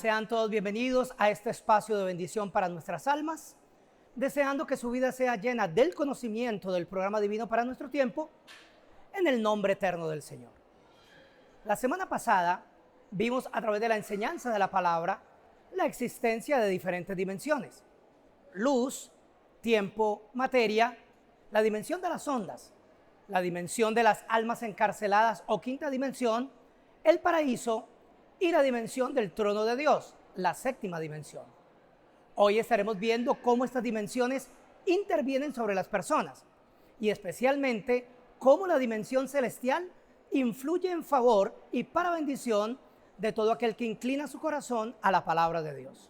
Sean todos bienvenidos a este espacio de bendición para nuestras almas, deseando que su vida sea llena del conocimiento del programa divino para nuestro tiempo, en el nombre eterno del Señor. La semana pasada vimos a través de la enseñanza de la palabra la existencia de diferentes dimensiones: luz, tiempo, materia, la dimensión de las ondas, la dimensión de las almas encarceladas o quinta dimensión, el paraíso y la dimensión del trono de Dios, la séptima dimensión. Hoy estaremos viendo cómo estas dimensiones intervienen sobre las personas y especialmente cómo la dimensión celestial influye en favor y para bendición de todo aquel que inclina su corazón a la palabra de Dios.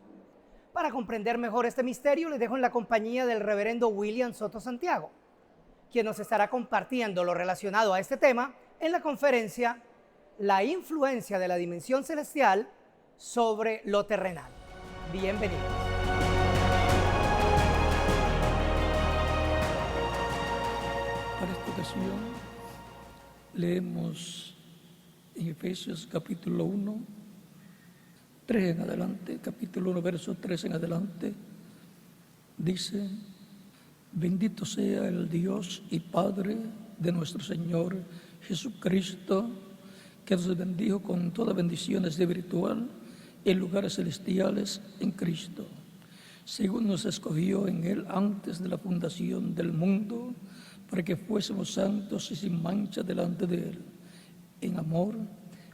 Para comprender mejor este misterio, les dejo en la compañía del reverendo William Soto Santiago, quien nos estará compartiendo lo relacionado a este tema en la conferencia La influencia de la dimensión celestial sobre lo terrenal. Bienvenidos. Para esta ocasión leemos en Efesios capítulo 1, 3 en adelante, capítulo 1, verso 3 en adelante, dice: bendito sea el Dios y Padre de nuestro Señor Jesucristo, que nos bendijo con toda bendición espiritual en lugares celestiales en Cristo, según nos escogió en Él antes de la fundación del mundo, para que fuésemos santos y sin mancha delante de Él, en amor,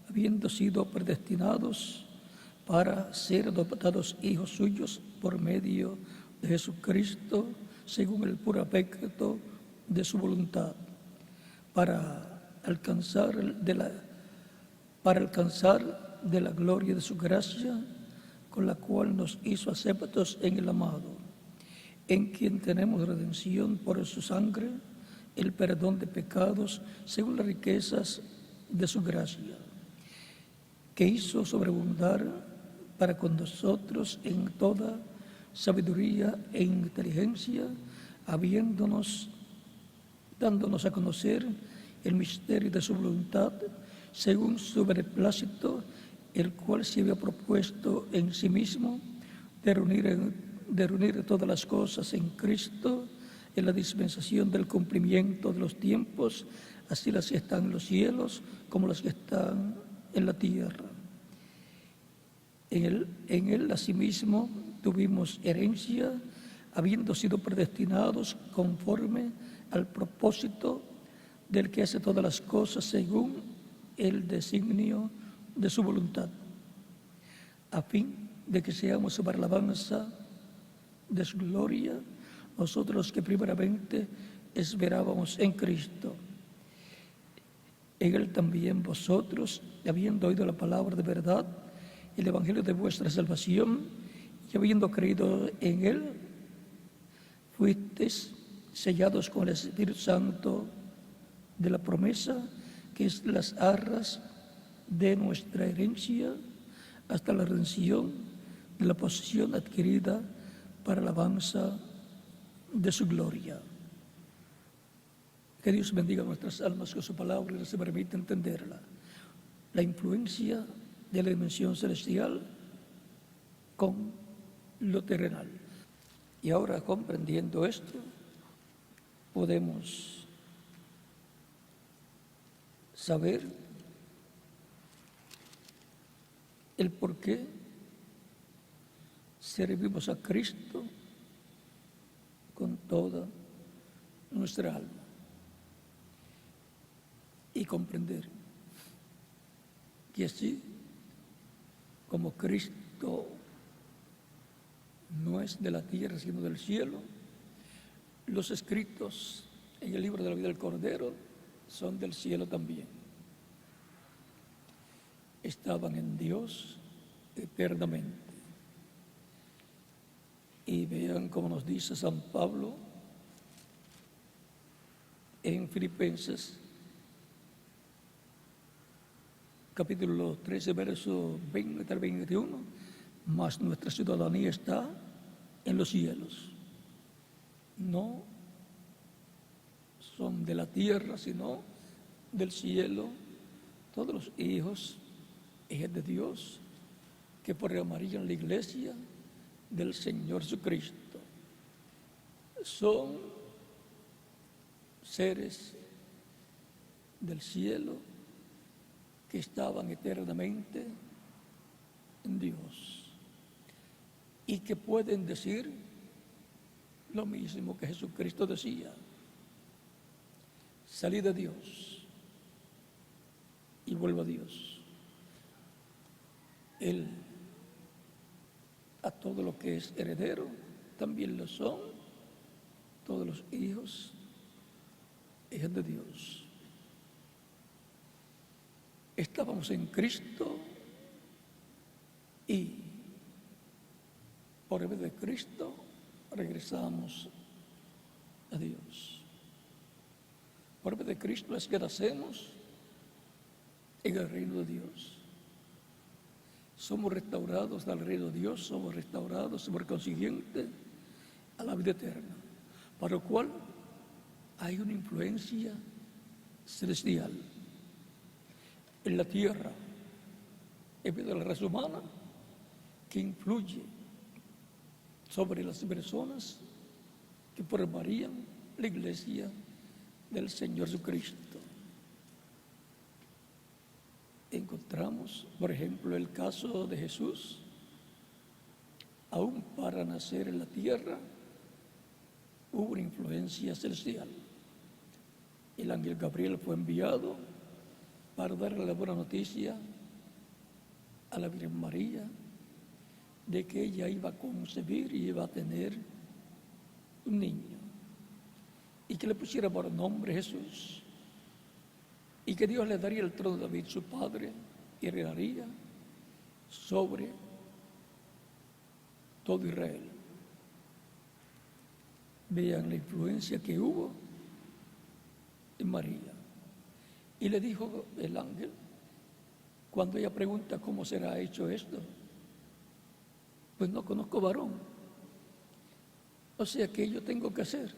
habiendo sido predestinados para ser adoptados hijos suyos por medio de Jesucristo, según el puro afecto de su voluntad, para alcanzar de la gloria de su gracia, con la cual nos hizo aceptos en el amado, en quien tenemos redención por su sangre, el perdón de pecados según las riquezas de su gracia, que hizo sobreabundar para con nosotros en toda sabiduría e inteligencia, dándonos a conocer el misterio de su voluntad, según su beneplácito, el cual se había propuesto en sí mismo de reunir todas las cosas en Cristo, en la dispensación del cumplimiento de los tiempos, así las que están en los cielos como las que están en la tierra. En él asimismo tuvimos herencia, habiendo sido predestinados conforme al propósito del que hace todas las cosas según el designio de su voluntad, a fin de que seamos para la alabanza de su gloria, nosotros los que primeramente esperábamos en Cristo. En Él también vosotros, habiendo oído la palabra de verdad, el evangelio de vuestra salvación, y habiendo creído en Él, fuisteis sellados con el Espíritu Santo de la promesa, que es las arras de nuestra herencia, hasta la redención de la posesión adquirida para la alabanza de su gloria. Que Dios bendiga nuestras almas con su palabra y nos permita entenderla. La influencia de la dimensión celestial con lo terrenal. Y ahora, comprendiendo esto, podemos saber el por qué servimos a Cristo con toda nuestra alma, y comprender que así como Cristo no es de la tierra sino del cielo, los escritos en el libro de la vida del Cordero son del cielo también. Estaban en Dios eternamente. Y vean cómo nos dice San Pablo en Filipenses capítulo 13, verso 20 al 21, mas nuestra ciudadanía está en los cielos. No son de la tierra, sino del cielo, todos los hijos de Dios que formarían la iglesia del Señor Jesucristo. Son seres del cielo que estaban eternamente en Dios y que pueden decir lo mismo que Jesucristo decía: salí de Dios y vuelvo a Dios. Él, a todo lo que es heredero, también lo son todos los hijos de Dios. Estábamos en Cristo y por medio de Cristo regresamos a Dios. Por medio de Cristo es que nacemos en el reino de Dios. Somos restaurados al reino de Dios, somos restaurados por consiguiente a la vida eterna, para lo cual hay una influencia celestial en la tierra, en medio de la raza humana, que influye sobre las personas que formarían la iglesia del Señor Jesucristo. Encontramos, por ejemplo, el caso de Jesús. Aún para nacer en la tierra hubo una influencia celestial. El ángel Gabriel fue enviado para darle la buena noticia a la Virgen María de que ella iba a concebir y iba a tener un niño, y que le pusiera por nombre Jesús, y que Dios le daría el trono de David, su padre, y reinaría sobre todo Israel. Vean la influencia que hubo en María. Y le dijo el ángel, cuando ella pregunta cómo será hecho esto, pues no conozco varón. O sea que yo tengo que hacer.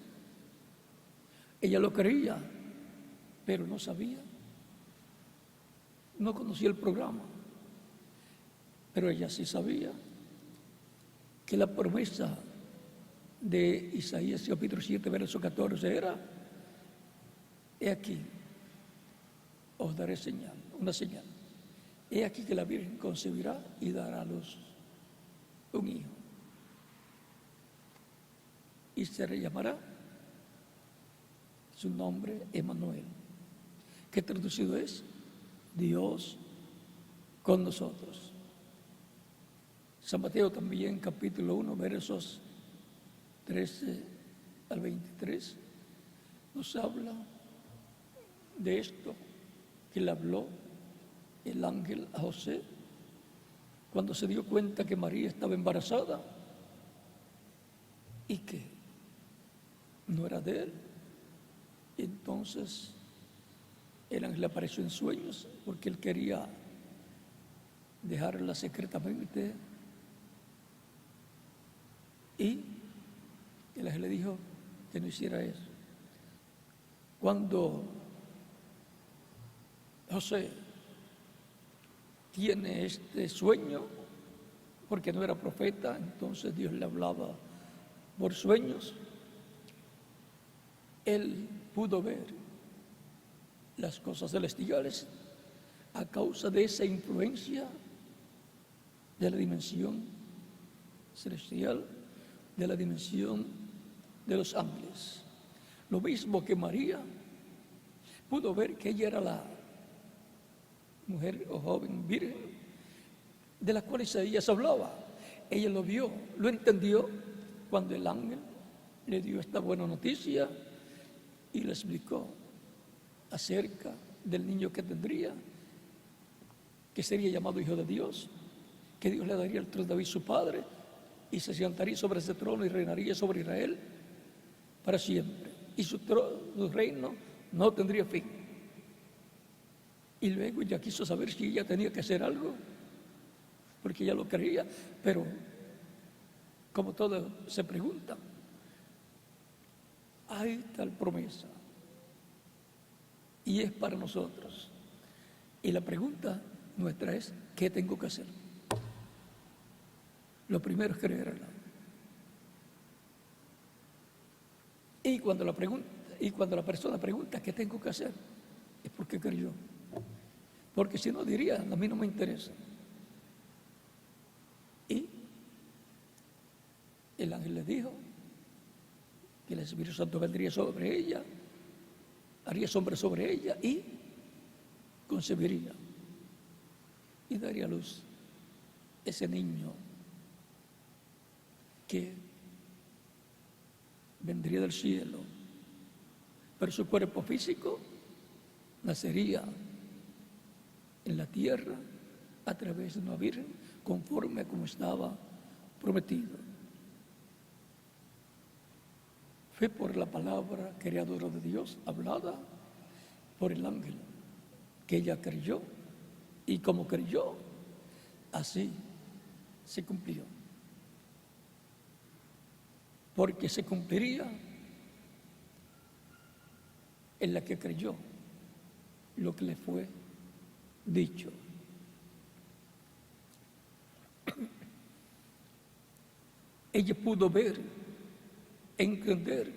Ella lo creía, pero no sabía. No conocía el programa. Pero ella sí sabía que la promesa de Isaías capítulo 7, verso 14 era: he aquí, os daré señal, una señal. He aquí que la Virgen concebirá y dará a luz un hijo, y se le llamará su nombre Emmanuel, que traducido es Dios con nosotros. San Mateo también, capítulo 1, versos 13 al 23, nos habla de esto que le habló el ángel a José cuando se dio cuenta que María estaba embarazada y que no era de él. Entonces el ángel apareció en sueños porque él quería dejarla secretamente, y el ángel le dijo que no hiciera eso. Cuando José tiene este sueño, porque no era profeta, entonces Dios le hablaba por sueños, él pudo ver las cosas celestiales a causa de esa influencia de la dimensión celestial, de la dimensión de los ángeles. Lo mismo que María pudo ver que ella era la mujer o joven virgen de la cual Isaías hablaba. Ella lo vio, lo entendió cuando el ángel le dio esta buena noticia y le explicó acerca del niño que tendría, que sería llamado Hijo de Dios, que Dios le daría el trono de David su padre, y se sentaría sobre ese trono y reinaría sobre Israel para siempre, y su reino no tendría fin. Y luego ella quiso saber si ella tenía que hacer algo, porque ella lo creía, pero como todos se preguntan, hay tal promesa y es para nosotros, y la pregunta nuestra es: ¿qué tengo que hacer? Lo primero es creerla. Y cuando la persona pregunta qué tengo que hacer, es porque creyó. Porque si no diría, a mí no me interesa. Y el ángel le dijo que el Espíritu Santo vendría sobre ella, haría sombra sobre ella y concebiría y daría a luz ese niño que vendría del cielo, pero su cuerpo físico nacería en la tierra a través de una virgen conforme a como estaba prometido. Fue por la palabra creadora de Dios hablada por el ángel que ella creyó, y como creyó, así se cumplió. Porque se cumpliría en la que creyó lo que le fue dicho. Ella pudo ver, entender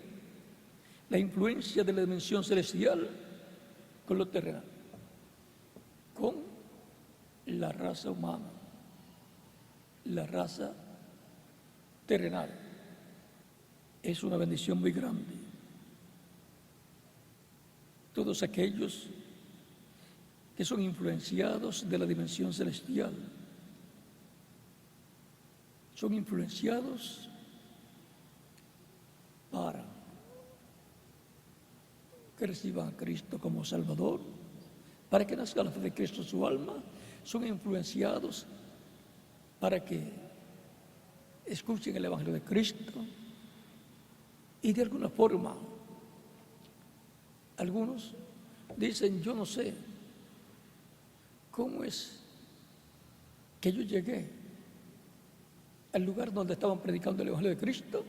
la influencia de la dimensión celestial con lo terrenal, con la raza humana, la raza terrenal. Es una bendición muy grande. Todos aquellos que son influenciados de la dimensión celestial son influenciados para que reciban a Cristo como Salvador, para que nazca la fe de Cristo en su alma, son influenciados para que escuchen el Evangelio de Cristo y de alguna forma algunos dicen: yo no sé cómo es que yo llegué al lugar donde estaban predicando el Evangelio de Cristo,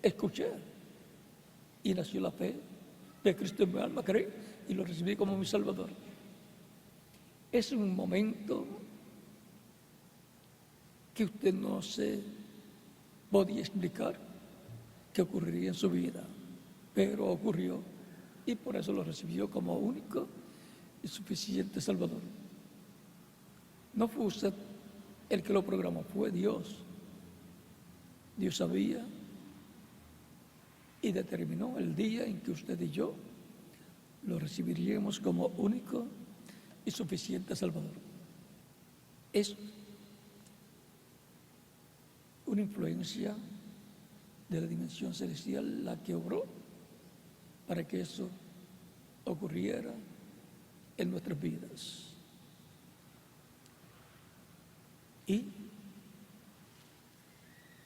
escuché y nació la fe de Cristo en mi alma, creí y lo recibí como mi Salvador. Es un momento que usted no se podía explicar que ocurriría en su vida, pero ocurrió y por eso lo recibió como único y suficiente Salvador. No fue usted el que lo programó, fue Dios. Dios sabía y determinó el día en que usted y yo lo recibiríamos como único y suficiente Salvador. Es una influencia de la dimensión celestial la que obró para que eso ocurriera en nuestras vidas. Y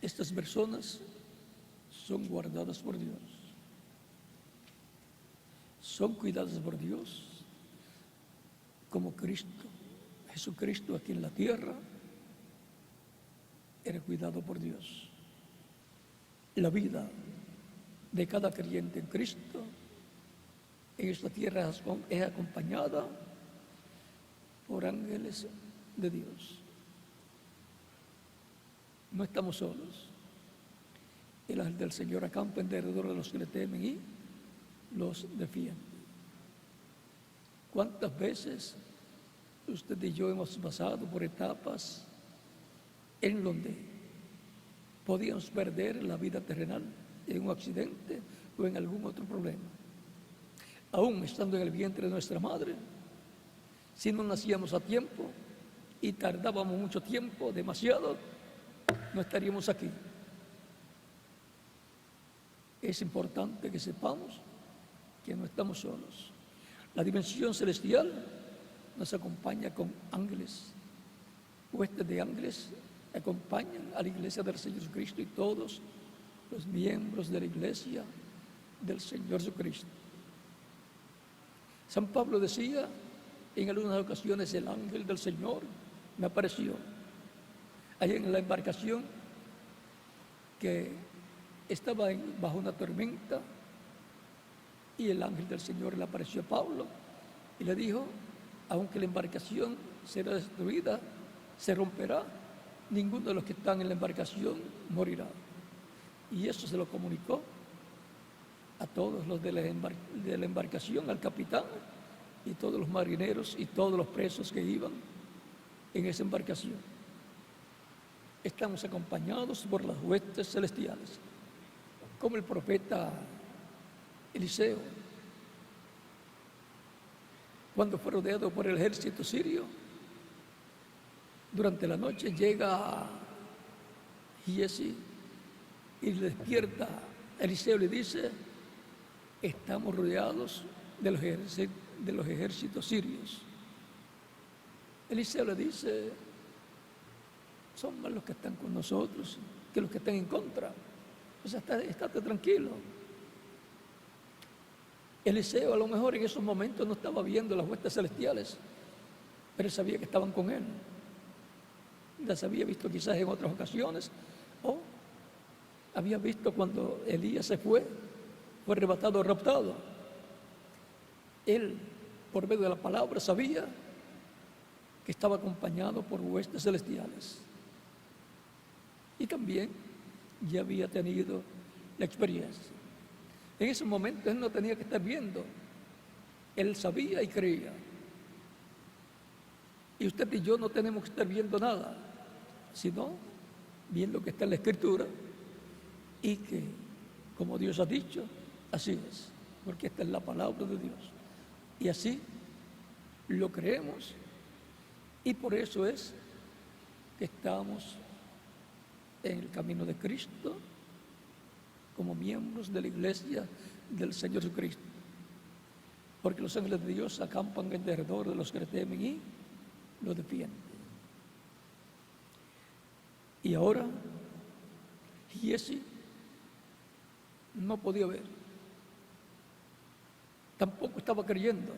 estas personas son guardadas por Dios, son cuidadas por Dios, como Cristo, Jesucristo aquí en la tierra, era cuidado por Dios. La vida de cada creyente en Cristo en esta tierra es acompañada por ángeles de Dios. No estamos solos. El ángel del Señor acampa alrededor de los que le temen y los defiende. ¿Cuántas veces usted y yo hemos pasado por etapas en donde podíamos perder la vida terrenal en un accidente o en algún otro problema? Aún estando en el vientre de nuestra madre, si no nacíamos a tiempo y tardábamos mucho tiempo, demasiado, no estaríamos aquí. Es importante que sepamos que no estamos solos. La dimensión celestial nos acompaña con ángeles. Huestes de ángeles acompañan a la iglesia del Señor Jesucristo y todos los miembros de la iglesia del Señor Jesucristo. San Pablo decía en algunas ocasiones: el ángel del Señor me apareció allá en la embarcación que estaba bajo una tormenta, y el ángel del Señor le apareció a Pablo y le dijo: aunque la embarcación será destruida, se romperá, ninguno de los que están en la embarcación morirá. Y eso se lo comunicó a todos los de la embarcación, al capitán y todos los marineros y todos los presos que iban en esa embarcación. Estamos acompañados por las huestes celestiales, como el profeta Eliseo, cuando fue rodeado por el ejército sirio. Durante la noche llega Giesi y le despierta. Eliseo le dice: estamos rodeados de los ejércitos sirios. Eliseo le dice: son más los que están con nosotros que los que están en contra. O sea, estate tranquilo. Eliseo a lo mejor en esos momentos no estaba viendo las huestes celestiales, pero él sabía que estaban con él. Las había visto quizás en otras ocasiones, o había visto cuando Elías fue arrebatado, raptado. Él, por medio de la palabra, sabía que estaba acompañado por huestes celestiales. Y también ya había tenido la experiencia. En ese momento él no tenía que estar viendo. Él sabía y creía. Y usted y yo no tenemos que estar viendo nada, sino viendo que está en la Escritura y que, como Dios ha dicho, así es, porque esta es la palabra de Dios. Y así lo creemos, y por eso es que estamos en el camino de Cristo como miembros de la iglesia del Señor Jesucristo. Porque los ángeles de Dios acampan en derredor de los que le temen y los defienden. Y ahora, Giesi no podía ver. Tampoco estaba creyendo.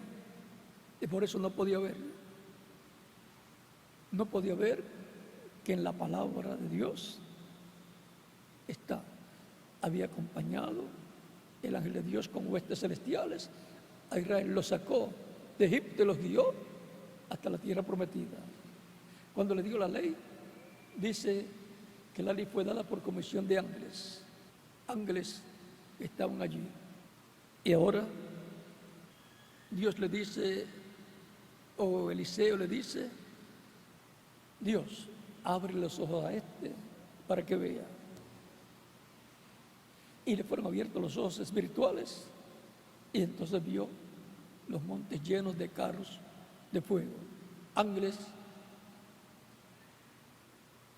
Y por eso no podía ver. No podía ver que en la palabra de Dios había acompañado el ángel de Dios con huestes celestiales. A Israel lo sacó de Egipto y los guió hasta la tierra prometida. Cuando le dio la ley, dice que la ley fue dada por comisión de ángeles. Ángeles que estaban allí. Y ahora Dios le dice, o Eliseo le dice: Dios, abre los ojos a este para que vea. Y le fueron abiertos los ojos espirituales, y entonces vio los montes llenos de carros de fuego, ángeles,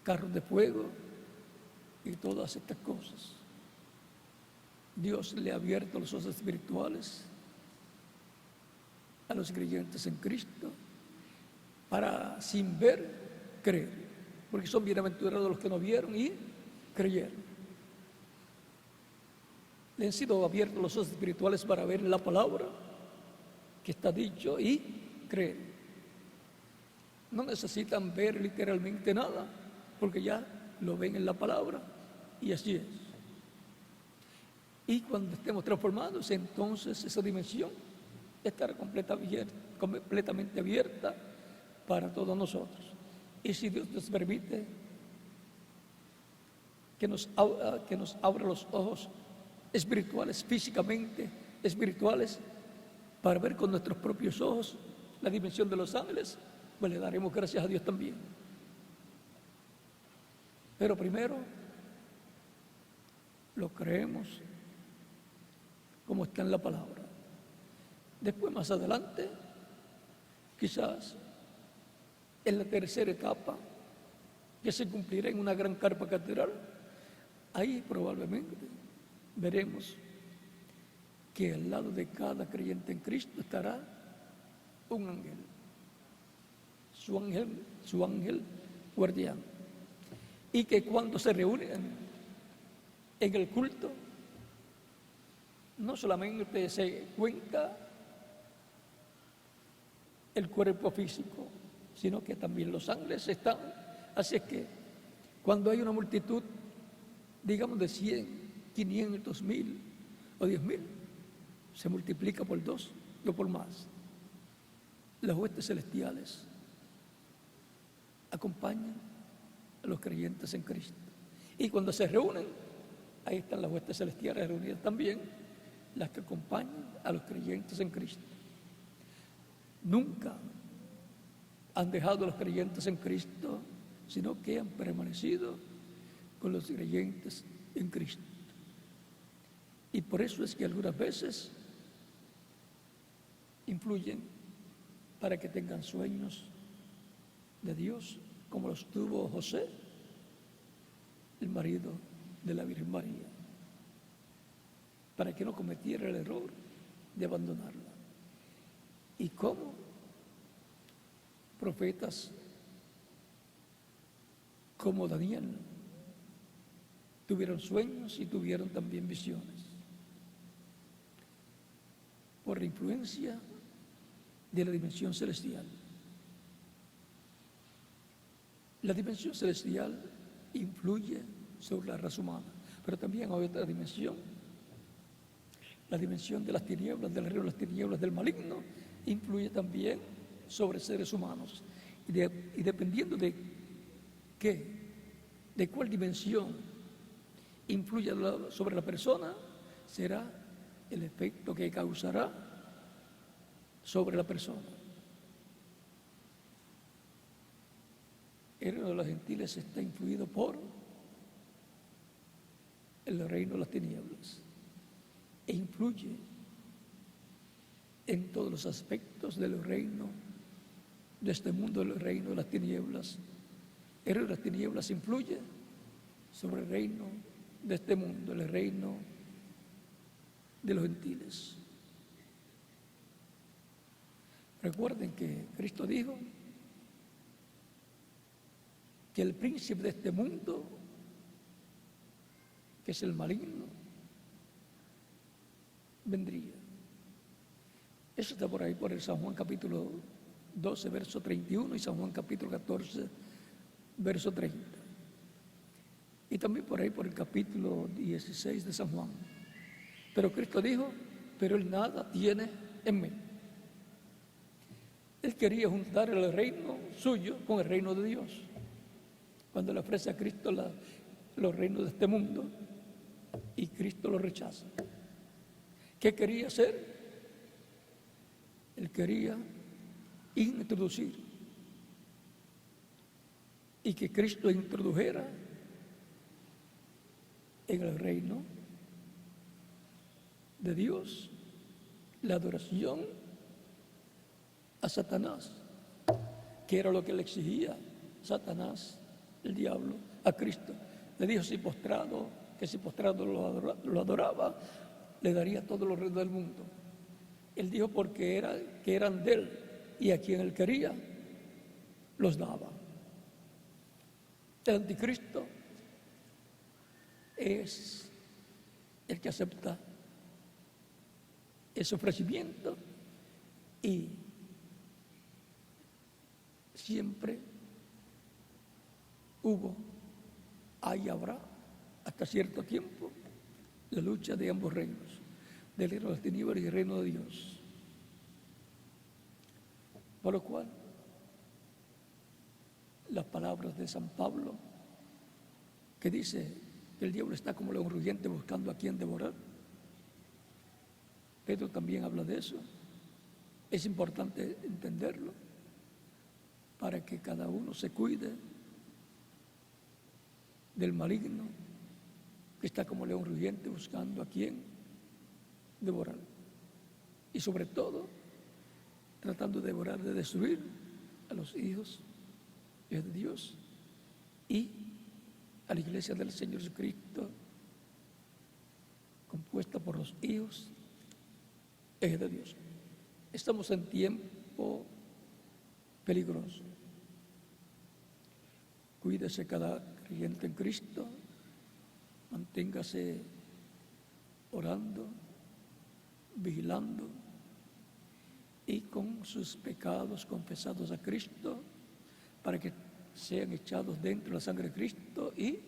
carros de fuego y todas estas cosas. Dios le ha abierto los ojos espirituales a los creyentes en Cristo para, sin ver, creer, porque son bienaventurados los que no vieron y creyeron. Le han sido abiertos los ojos espirituales para ver la palabra que está dicho y creer. No necesitan ver literalmente nada, porque ya lo ven en la palabra, y así es. Y cuando estemos transformados, entonces esa dimensión estará completamente abierta para todos nosotros. Y si Dios nos permite que nos abra los ojos espirituales, físicamente espirituales, para ver con nuestros propios ojos la dimensión de los ángeles, pues le daremos gracias a Dios también. Pero primero lo creemos como está en la palabra. Después, más adelante, quizás en la tercera etapa, que se cumplirá en una gran carpa catedral, ahí probablemente veremos que al lado de cada creyente en Cristo estará un ángel, su ángel guardián, y que cuando se reúnen en el culto, no solamente se cuenta el cuerpo físico, sino que también los ángeles están. Así es que cuando hay una multitud, digamos de 100, 500, 1000 o 10,000, se multiplica por 2 o por más. Las huestes celestiales acompañan a los creyentes en Cristo. Y cuando se reúnen, ahí están las huestes celestiales reunidas también, las que acompañan a los creyentes en Cristo. Nunca han dejado a los creyentes en Cristo, sino que han permanecido con los creyentes en Cristo. Y por eso es que algunas veces influyen para que tengan sueños de Dios, como los tuvo José, el marido de la Virgen María, para que no cometiera el error de abandonarla. Y como profetas como Daniel tuvieron sueños y tuvieron también visiones, por la influencia de la dimensión celestial. La dimensión celestial influye sobre la raza humana, pero también hay otra dimensión, la dimensión de las tinieblas, del reino de las tinieblas, del maligno, influye también sobre seres humanos. Y dependiendo de cuál dimensión influye sobre la persona, será el efecto que causará sobre la persona. El reino de los gentiles está influido por el reino de las tinieblas e influye en todos los aspectos del reino de este mundo, el reino de las tinieblas. El reino de las tinieblas influye sobre el reino de este mundo, el reino de los gentiles. Recuerden que Cristo dijo que el príncipe de este mundo, que es el maligno, vendría. Eso está por ahí, por el San Juan capítulo 12, verso 31 y San Juan capítulo 14, verso 30. Y también por ahí, por el capítulo 16 de San Juan. Pero Cristo dijo, pero él nada tiene en mí. Él quería juntar el reino suyo con el reino de Dios. Cuando le ofrece a Cristo los reinos de este mundo y Cristo lo rechaza. ¿Qué quería hacer? Él quería introducir y que Cristo introdujera en el reino de Dios la adoración a Satanás, que era lo que le exigía Satanás, el diablo, a Cristo. Le dijo que si postrado lo adoraba, le daría todos los reinos del mundo. Él dijo que eran de él y a quien él quería los daba. El anticristo es el que acepta ese ofrecimiento y siempre hay y habrá hasta cierto tiempo la lucha de ambos reinos, del reino de las tinieblas y el reino de Dios. Por lo cual, las palabras de San Pablo, que dice que el diablo está como león rugiente buscando a quien devorar, Pedro también habla de eso. Es importante entenderlo para que cada uno se cuide del maligno que está como león rugiente buscando a quien devorar. Y sobre todo, tratando de devorar, de destruir a los hijos de Dios y a la iglesia del Señor Jesucristo, compuesta por los hijos de Dios. Estamos en tiempo peligroso. Cuídese cada creyente en Cristo, manténgase orando, vigilando y con sus pecados confesados a Cristo para que sean echados dentro de la sangre de Cristo y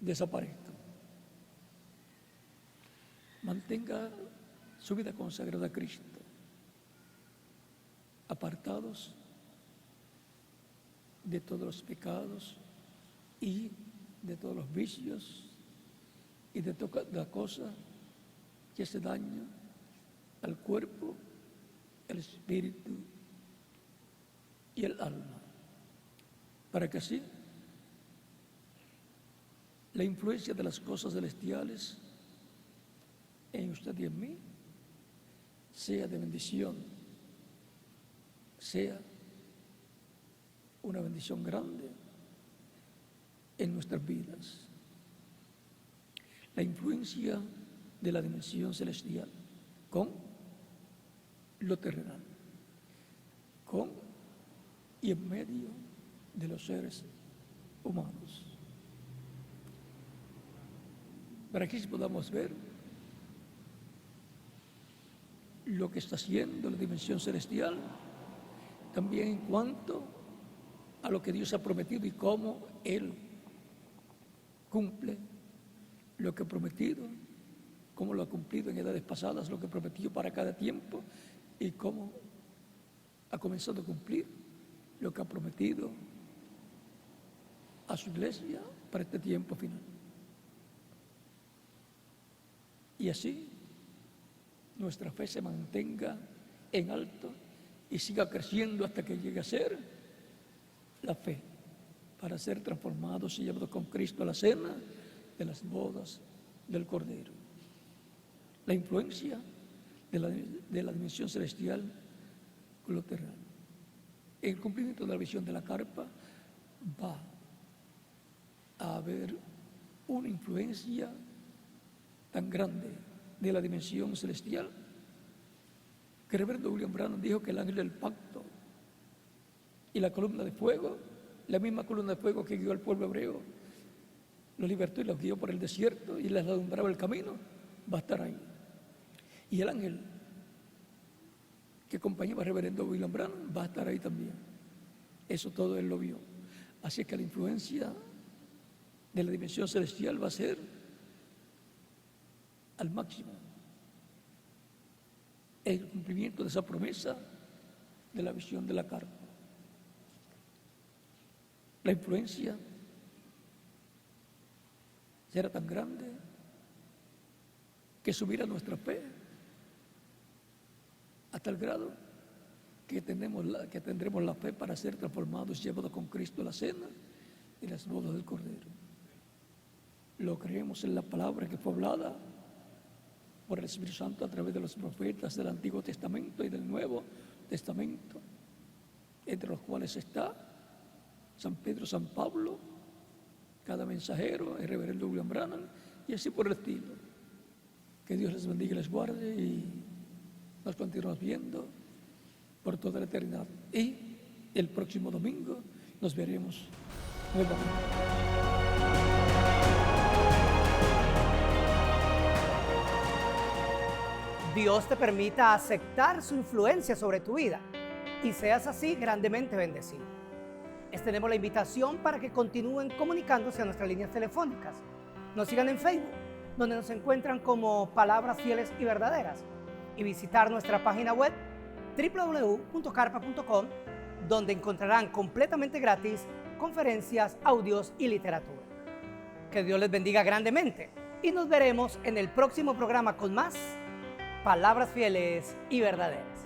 desaparezcan. Mantenga su vida consagrada a Cristo, apartados de todos los pecados y de todos los vicios y de toda cosa que hace daño al cuerpo, el espíritu y el alma, para que así la influencia de las cosas celestiales en usted y en mí sea de bendición, sea una bendición grande en nuestras vidas. La influencia de la dimensión celestial con lo terrenal, con y en medio de los seres humanos. Para que podamos ver lo que está haciendo la dimensión celestial, también en cuanto a lo que Dios ha prometido y cómo Él cumple lo que ha prometido, cómo lo ha cumplido en edades pasadas, lo que prometió para cada tiempo y cómo ha comenzado a cumplir lo que ha prometido a su iglesia para este tiempo final. Y así nuestra fe se mantenga en alto y siga creciendo hasta que llegue a ser la fe para ser transformados y llevados con Cristo a la cena de las bodas del Cordero. La influencia de la dimensión celestial con lo terrenal. En el cumplimiento de la visión de la carpa va a haber una influencia tan grande de la dimensión celestial que el reverendo William Branham dijo que el ángel del pacto y la columna de fuego, la misma columna de fuego que guió al pueblo hebreo, los libertó y los guió por el desierto y les alumbraba el camino, va a estar ahí. Y el ángel que acompañaba al reverendo William Branham va a estar ahí también. Eso todo él lo vio. Así que la influencia de la dimensión celestial va a ser al máximo el cumplimiento de esa promesa de la visión de la carpa. La influencia será tan grande que subirá nuestra fe a tal grado que tendremos la fe para ser transformados y llevados con Cristo a la cena y las bodas del Cordero. Lo creemos en la palabra que fue hablada por el Espíritu Santo a través de los profetas del Antiguo Testamento y del Nuevo Testamento, entre los cuales está San Pedro, San Pablo, cada mensajero, el reverendo William Branham, y así por el estilo. Que Dios les bendiga y les guarde y nos continuamos viendo por toda la eternidad. Y el próximo domingo nos veremos nuevamente. Dios te permita aceptar su influencia sobre tu vida y seas así grandemente bendecido. Extendemos la invitación para que continúen comunicándose a nuestras líneas telefónicas. Nos sigan en Facebook, donde nos encuentran como Palabras Fieles y Verdaderas, y visitar nuestra página web www.carpa.com, donde encontrarán completamente gratis conferencias, audios y literatura. Que Dios les bendiga grandemente y nos veremos en el próximo programa con más Palabras Fieles y Verdaderas.